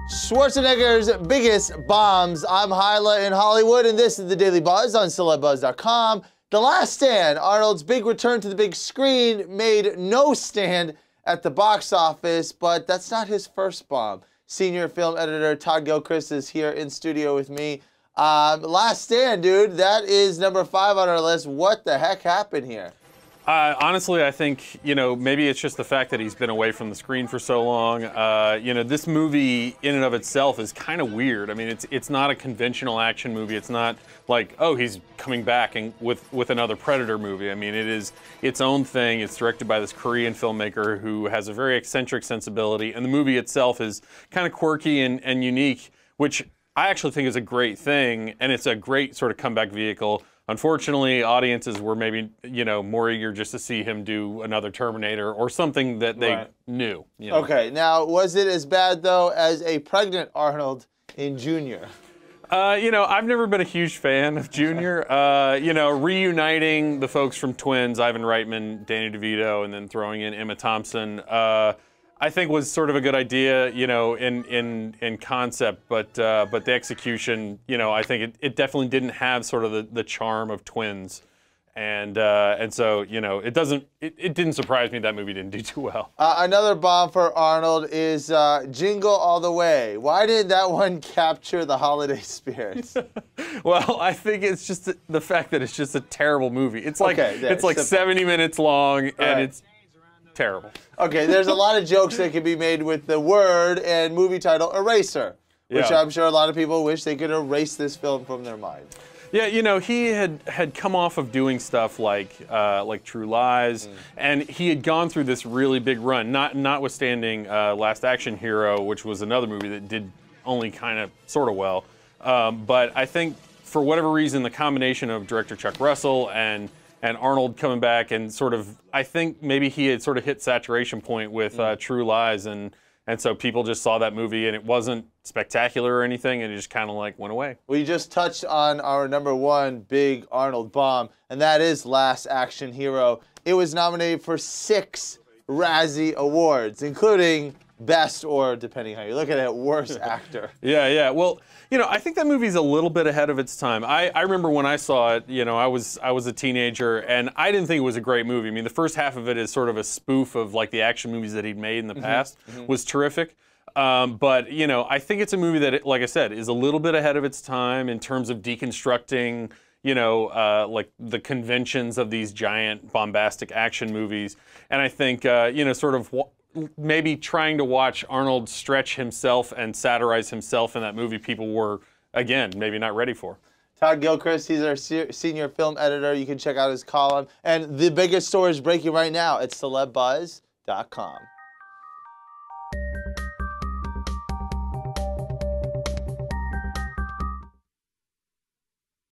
Schwarzenegger's biggest bombs. I'm Hyla in Hollywood, and this is the Daily Buzz on CelebBuzz.com. The Last Stand, Arnold's big return to the big screen, made no stand at the box office, but that's not his first bomb. Senior film editor Todd Gilchrist is here in studio with me. Last Stand, dude, that is number 5 on our list. What the heck happened here? Honestly, I think, maybe it's just the fact that he's been away from the screen for so long. This movie in and of itself is kind of weird. I mean, it's not a conventional action movie. It's not like, oh, he's coming back and with another Predator movie. I mean, it is its own thing. It's directed by this Korean filmmaker who has a very eccentric sensibility, and the movie itself is kind of quirky and unique, which I actually think is a great thing, and it's a great sort of comeback vehicle. Unfortunately, audiences were maybe, more eager just to see him do another Terminator or something that they knew. Okay, now, was it as bad, though, as a pregnant Arnold in Junior? I've never been a huge fan of Junior. Reuniting the folks from Twins, Ivan Reitman, Danny DeVito, and then throwing in Emma Thompson, I think was sort of a good idea, in concept, but the execution, I think it definitely didn't have sort of the charm of Twins, and so it didn't surprise me that movie didn't do too well. Another bomb for Arnold is Jingle All The Way. Why did that one capture the holiday spirits? Well, I think it's just the fact that it's just a terrible movie. It's like simple. 70 minutes long, and it's terrible. Okay, there's a lot of jokes that can be made with the word and movie title Eraser, which I'm sure a lot of people wish they could erase this film from their mind. Yeah, he had come off of doing stuff like True Lies, and he had gone through this really big run, notwithstanding Last Action Hero, which was another movie that did only kind of sort of well. But I think for whatever reason, the combination of director Chuck Russell and Arnold coming back and sort of, I think maybe he had sort of hit saturation point with True Lies, and so people just saw that movie and it wasn't spectacular or anything, and it just kind of like went away. We just touched on our #1 big Arnold bomb, and that is Last Action Hero. It was nominated for 6 Razzie Awards, including Best, or depending how you look at it, Worst Actor. Yeah. Well, I think that movie's a little bit ahead of its time. I remember when I saw it, I was a teenager, and I didn't think it was a great movie. I mean, the first half of it is sort of a spoof of like the action movies that he'd made in the past. Was terrific. But I think it's a movie that, like I said, is a little bit ahead of its time in terms of deconstructing, like the conventions of these giant bombastic action movies. And I think, sort of maybe trying to watch Arnold stretch himself and satirize himself in that movie, people were, again, maybe not ready for. Todd Gilchrist, he's our senior film editor. You can check out his column. And the biggest story is breaking right now at CelebBuzz.com.